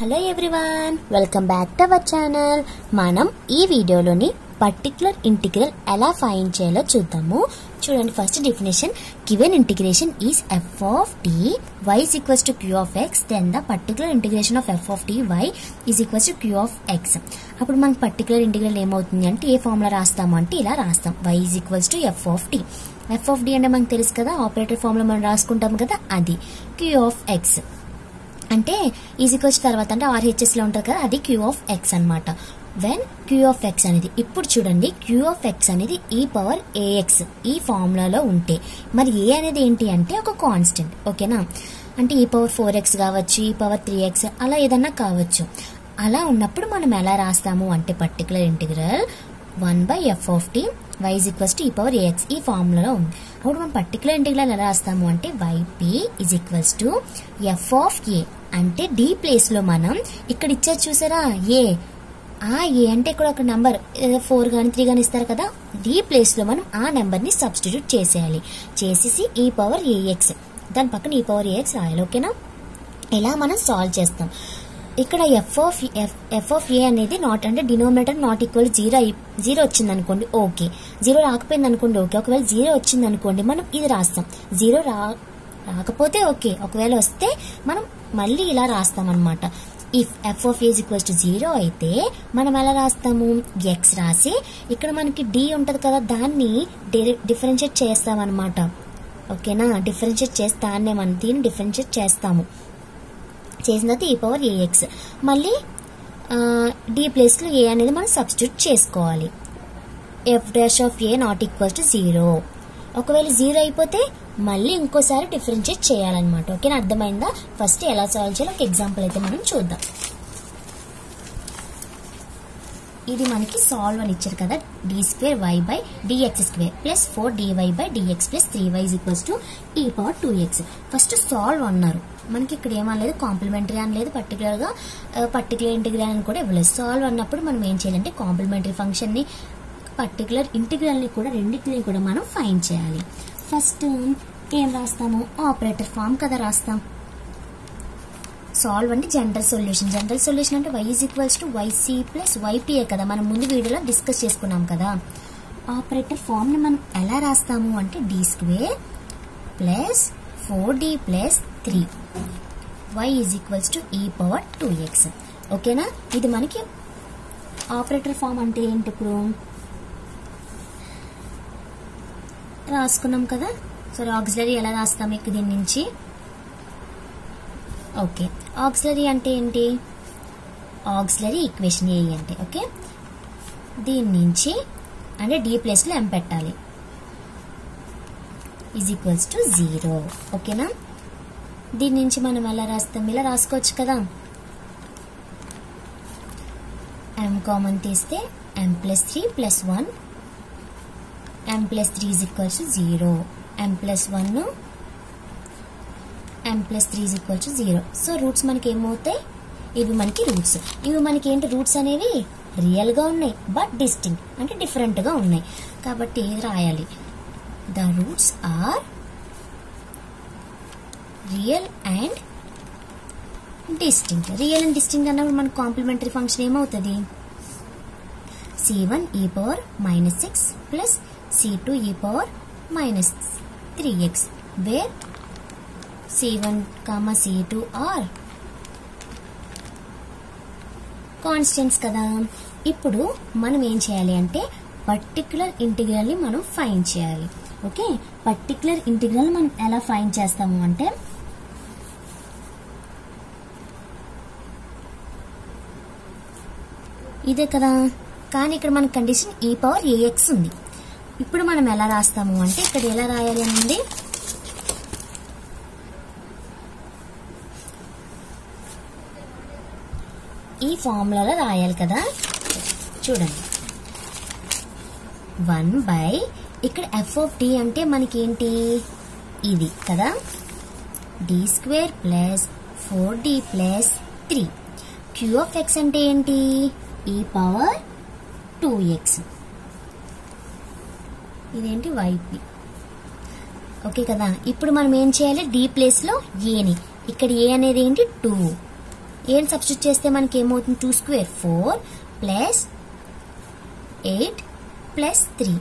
Hello everyone, welcome back to our channel. మనం ఈ వీడియోలోని పర్టిక్యులర్ ఇంటిగ్రల్ ఎలా ఫైండ్ చేయాలో చూద్దాము. చూడండి, first definition, given integration is f of t y is equals to q of x, then the particular integration of f of t y is equals to q of x. అప్పుడు మనకు particular integral ఏమవుతుంది అంటే ఏ formula రాస్తాము అంటే ఇలా రాస్తాం, y is equals to f of t. f of t అంటే మనకు తెలుసు కదా, ఆపరేటర్ ఫార్ములా మనం రాసుకుంటాం కదా, అది q of x అంటే ఈజ్ ఈక్వల్స్ తర్వాత అంటే ఆర్హెచ్ఎస్ లో ఉంటుంది కదా, అది క్యూ ఆఫ్ ఎక్స్ అనమాట. వెన్ క్యూ ఆఫ్ ఎక్స్ అనేది, ఇప్పుడు చూడండి, క్యూ ఆఫ్ ఎక్స్ అనేది ఈ పవర్ ఏఎక్స్ ఈ ఫార్ములాలో ఉంటే, మరి ఏ అనేది ఏంటి అంటే ఒక కాన్స్టెంట్, ఓకేనా? అంటే ఈ పవర్ 4x కావచ్చు, ఈ పవర్ 3x అలా ఏదన్నా కావచ్చు. అలా ఉన్నప్పుడు మనం ఎలా రాస్తాము అంటే particular integral 1/f of t y is equals to e power ax ఈ ఫార్ములాలో ఉంది. అప్పుడు మనం పర్టికులర్ ఇంటిగ్రల్ ఎలా రాస్తాము అంటే yp is equals to f of a అంటే d ప్లేస్ లో మనం ఇక్కడ ఇచ్చారు చూసారా ఏ, ఆ ఏ అంటే ఇక్కడ ఒక నెంబర్ 4 గానీ 3 గానీ ఇస్తారు కదా, d ప్లేస్ లో మనం ఆ నెంబర్ ని సబ్స్టిట్యూట్ చేసేయాలి. చేసేసి e పవర్ ax దాని పక్కన e పవర్ ax రాయాలి, ఓకేనా? ఇలా మనం సాల్వ్ చేస్తాం. ఇక్కడ ఎఫ్ ఆఫ్ ఏ అనేది నాట్ అంటే డినోమినేటర్ నాట్ ఈక్వల్ 0 వచ్చింది అనుకోండి, ఓకే. 0 రాకపోయింది అనుకోండి, ఓకే. ఒకవేళ 0 వచ్చింది అనుకోండి, మనం ఇది రాస్తాం. 0 రాకపోతే ఓకే, ఒకవేళ వస్తే మనం మళ్ళీ ఇలా రాస్తాం అనమాట. If F of A is equals to 0 అయితే మనం ఎలా రాస్తాము, ఎక్స్ రాసి ఇక్కడ మనకి డి ఉంటది కదా, దాన్ని డిఫరెన్షియేట్ చేస్తాం అనమాట, ఓకేనా? డిఫరెన్షియేట్ చేసి దాన్నే మనం దీన్ని డిఫరెన్షియేట్ చేస్తాము. చేసిన తర్వాత ఈ పవర్ ఏఎక్స్, మళ్ళీ డి ప్లేస్ లో ఏ అనేది మనం సబ్స్టిట్యూట్ చేసుకోవాలి. F dash of A not equals to 0. ఒకవేళ 0 అయిపోతే మళ్ళీ ఇంకోసారి డిఫరెన్షియేట్ చేయాలన్నమాట, ఓకేనా? అర్థమైందా? ఫస్ట్ ఎలా సాల్వ్ చేయాలో ఒక ఎగ్జాంపుల్ అయితే మనం చూద్దాం. ఇది మనకి సాల్వ్ అని ఇచ్చారు కదా, d2y/dx² plus 4dy/dx plus 3y is equals to e power 2x. First solve అన్నారు, మనకి ఇక్కడ ఏమనలేదు, కాంప్లిమెంటరీ అని లేదు, పర్టికులర్ ఇంటిగ్రల్ అని కూడా ఇవ్వలేదు. సాల్వ్ అన్నప్పుడు మనం ఏం చేయాలంటే కాంప్లిమెంటరీ ఫంక్షన్ ని, పర్టికులర్ ఇంటిగ్రల్ ని కూడా, రెండింటిని కూడా మనం ఫైండ్ చేయాలి. ఫస్ట్ ఏం రాస్తాము, ఆపరేటర్ ఫామ్ కదా రాస్తాం. సాల్వ్ అంటే జనరల్ సొల్యూషన్. జనరల్ సొల్యూషన్ అంటే y is equals to yc plus ypa కదా, మనం ముందు వీడియోలో డిస్కస్ చేసుకున్నాం కదా. ఆపరేటర్ ఫామ్ ని మనం ఎలా రాస్తాము అంటే d² plus 4d plus 3 y is equals to e power 2x, ఓకేనా? ఇది మనకి ఆపరేటర్ ఫామ్ అంటే ఏంటి, ఇప్పుడు రాసుకున్నాం కదా. సో ఆక్సిలరీ ఎలా రాస్తాం ఇక్కడ దీని నుంచి, ఓకే. ఆక్సిలరీ అంటే ఏంటి, ఆక్సిలరీ ఈక్వేషన్ ఏ అంటే, ఓకే. దీని నుంచి అంటే డి ప్లేస్ లో m పెట్టాలి, ఈజ్ ఈక్వల్స్ టు 0, ఓకేనా? దీని నుంచి మనం ఎలా రాస్తాం, ఇలా రాసుకోవచ్చు కదా. m కామన్ తీస్తే m plus 3 plus 1, m plus 3 is equals to 0, m plus 1 m plus 3 is equal to 0. So roots మనకి ఏమవుతాయి, ఇవి మనకి రూట్స్. ఇవి మనకి ఏంటి, రూట్స్ అనేవి రియల్ గా ఉన్నాయి, బట్ డిస్టింక్ట్ అంటే డిఫరెంట్ గా ఉన్నాయి. కాబట్టి ఏది రాయాలి, the roots are real and distinct. Real and distinct అన్నప్పుడు మనకు కాంప్లిమెంటరీ ఫంక్షన్ ఏమవుతుంది, c1 e power -6 plus c2 e power -3x, where c1, c2 are constants కదా. ఇప్పుడు మనం ఏం చేయాలి అంటే పర్టికులర్ ఇంటిగ్రల్ ని మనం ఫైండ్ చేయాలి, ఓకే. పర్టికులర్ ఇంటిగ్రల్ మనం ఎలా ఫైండ్ చేస్తాము అంటే, ఇదే కదా, కానీ ఇక్కడ మన కండిషన్ e పవర్ ax ఉంది. ఇప్పుడు మనం ఎలా రాస్తాము అంటే, ఇక్కడ ఎలా రాయాలి అనేది, ఈ ఫార్ములాలో రాయాలి కదా. చూడండి, 1/ ఇక్కడ f of t అంటే మనకి ఏంటి, ఇది కదా, d² plus 4d plus 3. q of x అంటే ఏంటి, e పవర్ 2x, ఇదేంటి yp, ఓకే కదా. ఇప్పుడు మనం ఏం చేయాలి, d ప్లేస్ లో a ని, ఇక్కడ a అనేది ఏంటి 2, ఏం సబ్స్టిట్యూట్ చేస్తే మనకి ఏమవుతుంది 2 స్క్వేర్ 4 ప్లస్ 8 ప్లస్ 3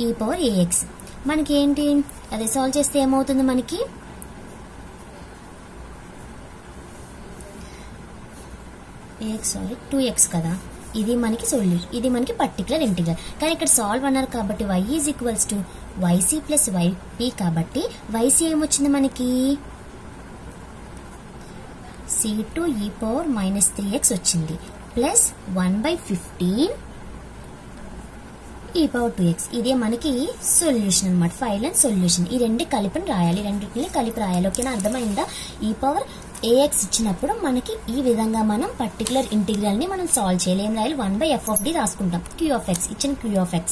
ఈ పవర్ ax. మనకి ఏంటి అదే సాల్వ్ చేస్తే ఏమవుతుంది మనకి ax 2x కదా. ఇది మనకి సొల్యూషన్, ఇది మనకి పర్టికులర్ ఇంటిగ్రల్. కానీ ఇక్కడ సాల్వ్ అన్నారు కాబట్టి y is equals to yc plus yp కాబట్టి yc ఏమొచ్చింది మనకి c2 e power minus 3x వచ్చింది ప్లస్ 1/15 e పవర్ 2x. ఇదే మనకి సొల్యూషన్ అనమాట. ఫైనల్ అండ్ సొల్యూషన్ ఈ రెండు కలిపి రాయాలి, రెండింటిని కలిపి రాయాలి. ఓకేనా, అర్థమైందా? ఈ పవర్ ax ఇచ్చినప్పుడు మనకి ఈ విధంగా మనం పర్టికులర్ ఇంటిగ్రల్ ని మనం సాల్వ్ చేయాలి. ఏం రాయాలి 1/f ఆఫ్ d రాసుకుంటాం. q ఆఫ్ x ఇచ్చిన q ఆఫ్ x.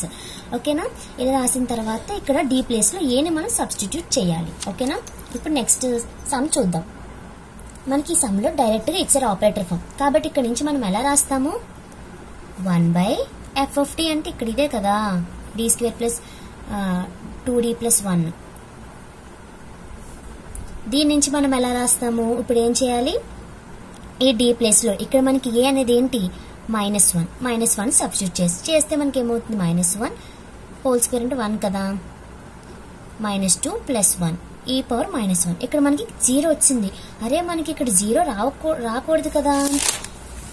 ఓకేనా, ఇలా రాసిన తర్వాత ఇక్కడ d ప్లేస్ లో a ని మనం సబ్స్టిట్యూట్ చేయాలి. ఓకేనా, ఇప్పుడు నెక్స్ట్ సమ్ చూద్దాం. మనకి ఈ సమ్ లో డైరెక్ట్ గా ఇచ్చారు ఆపరేటర్ ఫామ్ కాబట్టి ఇక్కడ నుంచి మనం ఎలా రాస్తాము 1/f ఆఫ్ d అంటే ఇక్కడ ఇదే కదా d² ప్లస్ 2d ప్లస్ 1. దీని నుంచి మనం ఎలా రాస్తాము ఇప్పుడు ఏం చేయాలి ఈ d ప్లేస్ లో ఇక్కడ మనకి a అనేది ఏంటి -1 సబ్స్టిట్యూట్ చేస్తే మనకి ఏమవుతుంది -1 హోల్ స్క్వేర్ అంటే 1 కదా -2 ప్లస్ 1 ఈ పవర్ -1. ఇక్కడ మనకి 0 వచ్చింది. అరే మనకి ఇక్కడ 0 రాకూడదు కదా.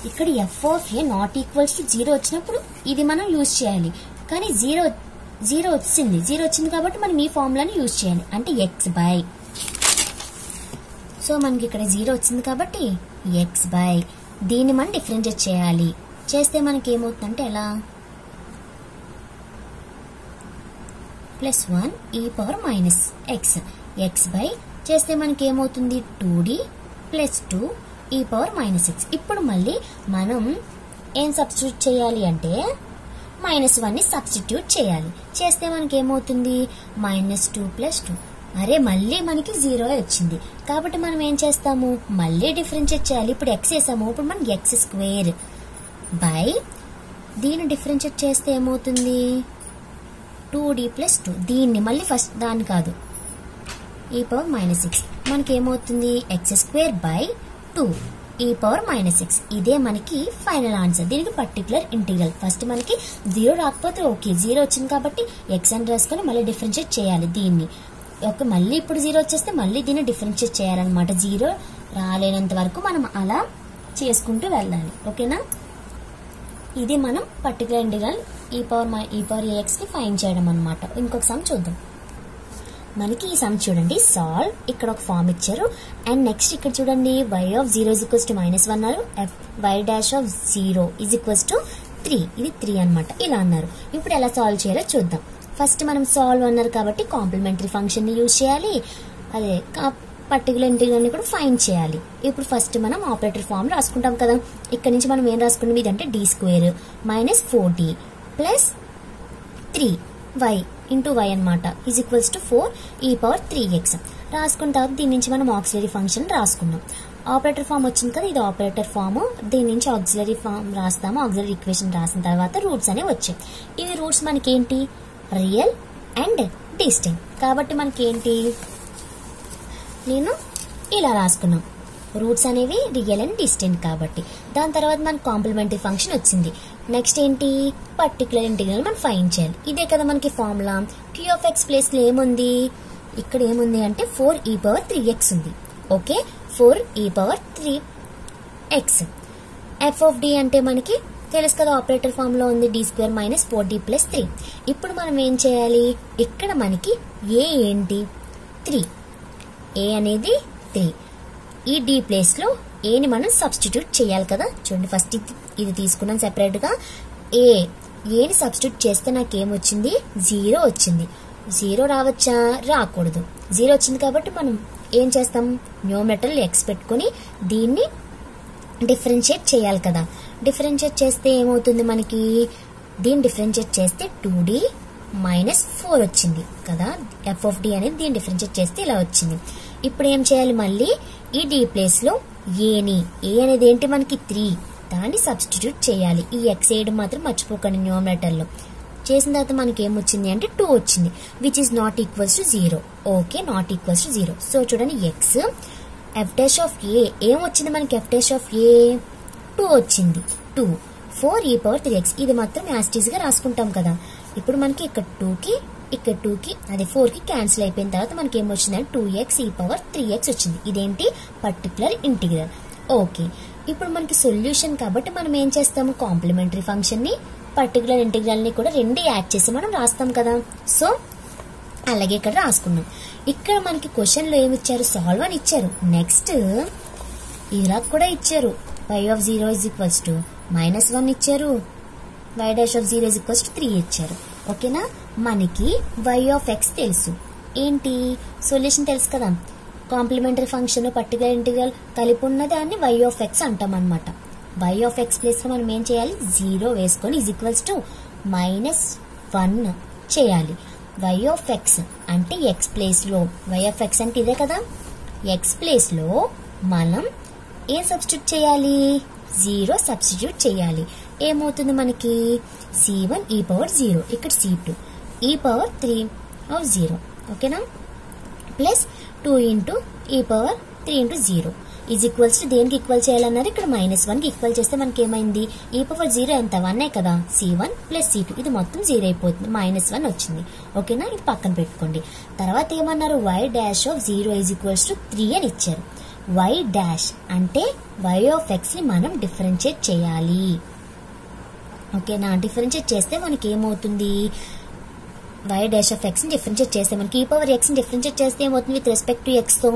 ఇక్కడ f of a not equals to 0 వచ్చినప్పుడు ఇది మనం యూజ్ చేయాలి. కానీ 0 వచ్చింది కాబట్టి మనం ఈ ఫార్ములాని యూజ్ చేయాలి. అంటే x బై, సో మనకి ఇక్కడ 0 వచ్చింది కాబట్టి x బై దీన్ని మనం డిఫరెన్షియేట్ చేయాలి. చేస్తే మనకి ఏమవుతుందంటే ఎలా +1 e power minus x by చేస్తే మనకి ఏమవుతుంది 2d plus 2 e power minus x. ఇప్పుడు మళ్ళీ మనం ఏం సబ్స్టిట్యూట్ చేయాలి అంటే -1 ని సబ్స్టిట్యూట్ చేయాలి. చేస్తే మనకి ఏమవుతుంది -2 ప్లస్ 2. అరే మళ్ళీ మనకి 0 వచ్చింది కాబట్టి మనం ఏం చేస్తాము మళ్ళీ డిఫరెన్షియేట్ చేయాలి. ఇప్పుడు x వేసాము, ఇప్పుడు మనకి x² బై దీన్ని డిఫరెన్షియేట్ చేస్తే ఏమవుతుంది 2d ప్లస్ 2. దీన్ని మళ్ళీ ఫస్ట్ దాన్ని కాదు e పవర్ మైనస్ 6 మనకి ఏమవుతుంది x² by 2 e power minus 6. ఇదే మనకి ఫైనల్ ఆన్సర్. దీనికి పర్టికులర్ ఇంటిగ్రల్. ఫస్ట్ మనకి 0 రాకపోతే ఓకే, 0 వచ్చింది కాబట్టి x అని రాసుకొని మళ్ళీ డిఫరెన్షియేట్ చేయాలి దీన్ని. ఓకే, మళ్ళీ ఇప్పుడు 0 వచ్చేస్తే మళ్ళీ దీన్ని డిఫరెన్షియేట్ చేయాలన్నమాట. 0 రాలేనంత వరకు మనం అలా చేసుకుంటూ వెళ్ళాలి. ఓకేనా, ఇది మనం particular integral e power ax ని ఫైండ్ చేయడం అన్నమాట. ఇంకొక సమ్ చూద్దాం. మనకి ఈ సమ్ చూడండి సాల్వ్. ఇక్కడ ఒక ఫార్మ్ ఇచ్చారు అండ్ నెక్స్ట్ ఇక్కడ చూడండి y of 0 is equals to -1 అన్నారు, y dash of 0 is equals to 3. ఇది 3 అన్నమాట. ఇలా అన్నారు. ఇప్పుడు ఎలా సాల్వ్ చేయాలో చూద్దాం. ఫస్ట్ మనం సాల్వ్ అన్నారు కాబట్టి కాంప్లిమెంటరీ ఫంక్షన్ ని యూజ్ చేయాలి. అదే పర్టికులర్ ఇంటిగ్రల్ ని కూడా ఫైండ్ చేయాలి. ఇప్పుడు ఫస్ట్ మనం ఆపరేటర్ ఫామ్ రాసుకుంటాం కదా. ఇక్కడ నుంచి మనం ఏం రాసుకుంటాం ఇదంటే d² minus 4d plus 3y into y అనమాట is equals to 4 e power 3x రాసుకున్న తర్వాత దీని నుంచి మనం ఆక్సిలరీ ఫంక్షన్ రాసుకున్నాం. ఆపరేటర్ ఫామ్ వచ్చింది కదా, ఇది ఆపరేటర్ ఫామ్. దీని నుంచి ఆక్సిలరీ ఫామ్ రాస్తాము. ఆక్సిలరీ ఈక్వేషన్ రాసిన తర్వాత రూట్స్ అనేవి వచ్చాయి. ఇవి రూట్స్ మనకి ఏంటి రియల్ అండ్ డిస్టింక్ట్ కాబట్టి మనకి ఏంటి నేను ఇలా రాసుకున్నాం రూట్స్ అనేవి రియల్ అండ్ డిస్టింక్ట్ కాబట్టి. దాని తర్వాత మనకి కాంప్లిమెంటరీ ఫంక్షన్ వచ్చింది. నెక్స్ట్ ఏంటి పర్టికులర్ ఇంటిగ్రల్ మనం ఫైండ్ చేయాలి. ఇదే కదా మనకి formula. q of x place లో ఏముంది ఇక్కడ ఏముంది అంటే 4 e పవర్ 3x ఉంది. Okay, 4 e power 3x. f of d అంటే మనకి తెలుసు కదా ఆపరేటర్ ఫామ్ లో ఉంది d² మైనస్ 4d ప్లస్ 3. ఇప్పుడు మనం ఏం చేయాలి ఇక్కడ మనకి a ఏంటి 3, a అనేది 3. ఈ d ప్లేస్ లో a ని మనం సబ్స్టిట్యూట్ చేయాలి కదా. చూడండి ఫస్ట్ ఇది తీసుకున్నాం సెపరేట్ గా. a ని సబ్స్టిట్యూట్ చేస్తే నాకు ఏమొచ్చింది 0 వచ్చింది. 0 రావచ్చా రాకూడదు. 0 వచ్చింది కాబట్టి మనం ఏం చేస్తాం న్యూమరేటర్ x పెట్టుకుని దీన్ని డిఫరెన్షియేట్ చేయాలి కదా. డిఫరెన్షియేట్ చేస్తే ఏమవుతుంది మనకి దీన్ని డిఫరెన్షియేట్ చేస్తే 2d మైనస్ 4 వచ్చింది కదా. f ఆఫ్ d అనేది దీన్ని డిఫరెన్షియేట్ చేస్తే ఇలా వచ్చింది. ఇప్పుడు ఏం చేయాలి మళ్ళీ ఈ d ప్లేస్ లో a అనేది ఏంటి మనకి 3 దాన్ని సబ్స్టిట్యూట్ చేయాలి. ఈ x వేయడం మాత్రం మర్చిపోకండి న్యూమరేటర్ లో. చేసిన తర్వాత మనకి ఏమొచ్చింది అంటే 2 వచ్చింది which is not equals to 0. Okay, not equals to 0. So చూడండి x ఎఫ్ డాష్ ఆఫ్ ఏ ఏం వచ్చింది మనకి? ఎఫ్ డాష్ ఆఫ్ ఏ 2 వచ్చింది. 2 4e⁻3x ఇది మాత్రం యాస్టీస్ గా రాసుకుంటాం కదా. ఇప్పుడు మనకి ఇక్కడ 2కి ఇక్కడ 2కి అది 4కి క్యాన్సిల్ అయిపోయిన తర్వాత మనకి ఏం వచ్చిందంటే 2xe⁻3x వచ్చింది. ఇదేంటి? Particular integral. ఓకే, ఇప్పుడు మనకి సొల్యూషన్ కాబట్టి మనం ఏం చేస్తాము? కాంప్లిమెంటరీ ఫంక్షన్ ని పర్టికులర్ ఇంటిగ్రల్ ని కూడా రెండు యాడ్ చేసి మనం రాస్తాం కదా. సో అలాగే ఇక్కడ రాసుకున్నాం. ఇక్కడ మనకి క్వశ్చన్ లో ఏమి ఇచ్చారు? సాల్వ్ అని ఇచ్చారు. నెక్స్ట్ ఇలా కూడా ఇచ్చారు. y(0) -1 ఇచ్చారు, y'(0) 3 ఇచ్చారు. ఓకేనా? మనకి y(x) తెలుసు. ఏంటి? సొల్యూషన్ తెలుసు కదా. కాంప్లిమెంటరీ ఫంక్షన్ పర్టికులర్ ఇంటిగ్రల్ కలిపి ఉన్న దాన్ని y(x) అంటాం అనమాట. y(x) ప్లేస్ లో మనం ఏం చేయాలి? 0 వేసుకొని -1 చేయాలి. y(x) అంటే x ప్లేస్ లో, y(x) అంటే ఇదే కదా. x ప్లేస్ లో మనం ఏం సబ్స్టిట్యూట్ చేయాలి? 0 సబ్స్టిట్యూట్ చేయాలి. ఏమవుతుంది మనకి? c1e⁻0 ఇక్కడ c2 e⁻3 ఓకేనా, plus 2 e⁻3 is equals to దేనికి ఈక్వల్ చేయాలన్నారు? ఇక్కడ -1 కి ఈక్వల్ చేస్తే మనకి ఏమైంది? e⁻0 ఎంత? 1 కదా. c1 ప్లస్ c2 ఇది మొత్తం 0 అయిపోతుంది. -1 వచ్చింది. ఓకేనా? ఇది పక్కన పెట్టుకోండి. తర్వాత ఏమన్నారు? y'(0) 3 అని ఇచ్చారు. y' అంటే y(x) ని మనం డిఫరెన్షియేట్ చేయాలి. ఓకేనా? డిఫరెన్షియేట్ చేస్తే మనకి ఏమవుతుంది? y'(x) ని డిఫరెన్షియేట్ చేస్తే మనకి e⁻x ని డిఫరెన్షియేట్ చేస్తే ఏమవుతుంది? విత్ రెస్పెక్ట్ టు x తో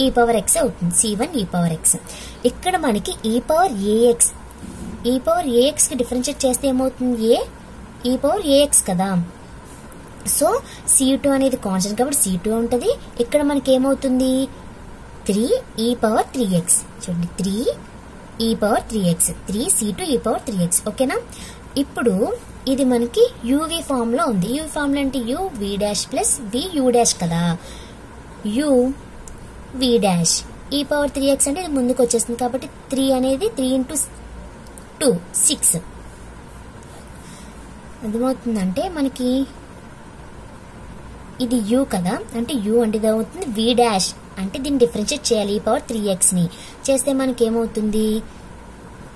e⁻x అవుతుంది. c1 e⁻x. ఇక్కడ మనకి e⁻ax కి డిఫరెన్షియేట్ చేస్తే ఏమవుతుంది? e⁻ax కదా. సో c2 అనేది కాన్స్టెంట్ కాబట్టి c2 ఉంటది. ఇక్కడ మనకి ఏమవుతుంది? 3e⁻3x. చూడండి, 3e⁻3x 3c2e⁻3x. ఓకేనా? ఇప్పుడు ఇది మనకి uv ఫామ్ లో ఉంది. uv ఫామ్ లో అంటే uv' ప్లస్ vu' కదా. uv' e⁻3x అంటే ఇది ముందుకు వచ్చేస్తుంది కాబట్టి 3 అనేది 3 × 2 6 అర్థమవుతుందంటే మనకి ఇది u కదా. అంటే u అంటే ఇది అవుతుంది. v' అంటే దీన్ని డిఫరెన్షియేట్ చేయాలి. e⁻3x ని చేస్తే మనకి ఏమవుతుంది?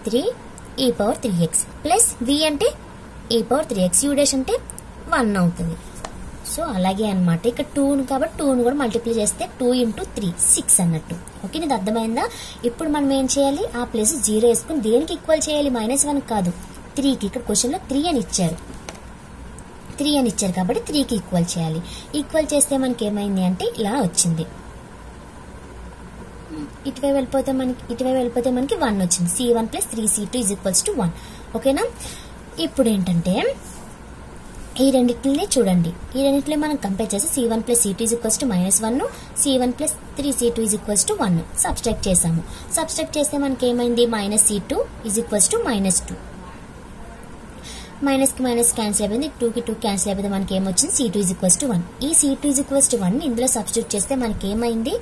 3e⁻3x ప్లస్ v అంటే e⁻3x, u' అంటే 1 అవుతుంది. సో అలాగే అన్నమాట. ఇక్కడ 2 కాబట్టి 2 కూడా మల్టిప్లై చేస్తే 2 × 3 6 అన్నట్టు. ఓకే, ఇది అర్థమైందా? ఇప్పుడు మనం ఏం చేయాలి? ఆ ప్లేస్ 0 వేసుకుని దేనికి ఈక్వల్ చేయాలి? -1 కాదు, 3కి. ఇక్కడ క్వశ్చన్ లో 3 అని ఇచ్చారు. 3 అని ఇచ్చారు కాబట్టి 3కి ఈక్వల్ చేయాలి. ఈక్వల్ చేస్తే మనకి ఏమైంది అంటే ఇలా వచ్చింది. ఇటువైపు వెళ్ళిపోతే మనకి 1 వచ్చింది. c1 plus 3c2 = 1. ఓకేనా? ఇప్పుడు ఏంటంటే ఈ రెండింటిని చూడండి. ఈ రెండింటిని మనం కంపేర్ చేసి c1 plus c2 -1, c1 plus 3c2 1 subtract చేసాము. సబ్స్ట్రాక్ట్ చేస్తే మనకి ఏమైంది? -c2 -2. మైనస్ కి మైనస్ క్యాన్సిల్ అయిపోయింది. 2 కి 2 క్యాన్సిల్ అయిపోతే మనకి ఏమొచ్చింది? c2 1. ఈ c2 1 ఇందులో సబ్స్టిట్యూట్ చేస్తే మనకి ఏమైంది?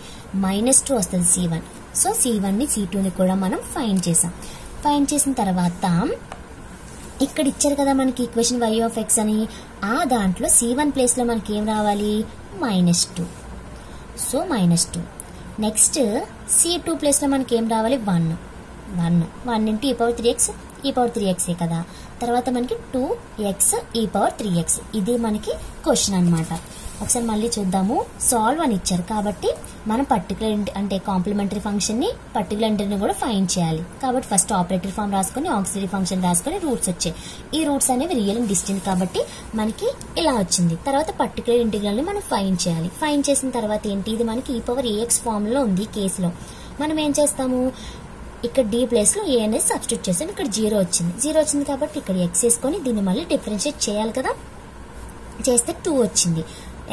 -2 వస్తుంది c1. సో c1 ని c2 ని కూడా మనం ఫైండ్ చేసాం. ఫైండ్ చేసిన తర్వాత ఇక్కడ ఇచ్చారు కదా మనకి ఈక్వేషన్ y(x) అని. ఆ దాంట్లో c1 ప్లేస్ లో మనకి ఏం రావాలి? -2. సో -2. నెక్స్ట్ c2 ప్లేస్ లో మనకి ఏం రావాలి? 1 × e⁻3x కదా. తర్వాత మనకి 2x e⁻3x. ఇది మనకి క్వశ్చన్ అన్నమాట. ఒకసారి మళ్ళీ చూద్దాము. సాల్వ్ అని ఇచ్చారు కాబట్టి మనం పర్టికులర్ అంటే కాంప్లిమెంటరీ ఫంక్షన్ ని పర్టికులర్ ఇంటిగ్రల్ కూడా ఫైండ్ చేయాలి. కాబట్టి ఫస్ట్ ఆపరేటర్ ఫామ్ రాసుకొని ఆక్సిలరీ ఫంక్షన్ రాసుకొని రూట్స్ వచ్చాయి. ఈ రూట్స్ అనేవి రియల్ అండ్ డిస్టింక్ట్ కాబట్టి మనకి ఇలా వచ్చింది. తర్వాత పర్టికులర్ ఇంటిగ్రల్ ని మనం ఫైండ్ చేయాలి. ఫైండ్ చేసిన తర్వాత ఏంటి? ఇది మనకి e⁻ax ఫామ్ లో ఉంది. కేసులో మనం ఏం చేస్తాము? ఇక్కడ d ప్లేస్ లో a అనేది సబ్స్టిట్యూట్ చేస్తాం. ఇక్కడ 0 వచ్చింది. 0 వచ్చింది కాబట్టి ఇక్కడ x వేసుకొని దీన్ని మళ్ళీ డిఫరెన్షియేట్ చేయాలి కదా. చేస్తే 2 వచ్చింది.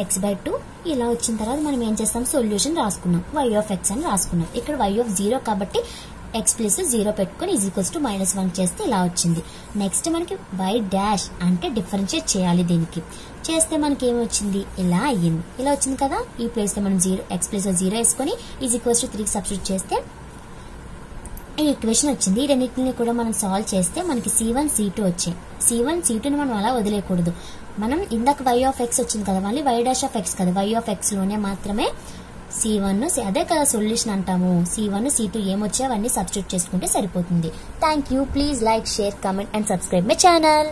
x/2 ఇలా వచ్చిన తర్వాత మనం ఏం చేస్తాం? సొల్యూషన్ రాసుకున్నాం. y(x) అని రాసుకున్నాం. ఇక్కడ y(0) కాబట్టి x ప్లస్ 0 పెట్టుకొని =-1 చేస్తే ఇలా వచ్చింది. నెక్స్ట్ మనకి y' అంటే డిఫరెన్షియేట్ చేయాలి. దీనికి చేస్తే మనకి ఏమి వచ్చింది? ఇలా అయ్యింది. ఇలా వచ్చింది కదా. ఈ ప్లేస్ లో మనం x ప్లస్ 0 వేసుకొని =3 సబ్స్టిట్యూట్ చేస్తే ఈ ఈక్వేషన్ వచ్చింది. ఈ రెండింటిని కూడా మనం సాల్వ్ చేస్తే మనకి c1 c2 వచ్చాయి. c1 c2ని మనం అలా వదిలేయకూడదు. మనం ఇందాక y(x) వచ్చింది కదా, మళ్ళీ y'(x) కదా. y(x) లోనే మాత్రమే C1 అదే కదా సొల్యూషన్ అంటాము. C1 C2 ఏమొచ్చా అవన్నీ సబ్స్టిట్యూట్ చేసుకుంటే సరిపోతుంది. Thank you. Please like, share, comment and subscribe my channel.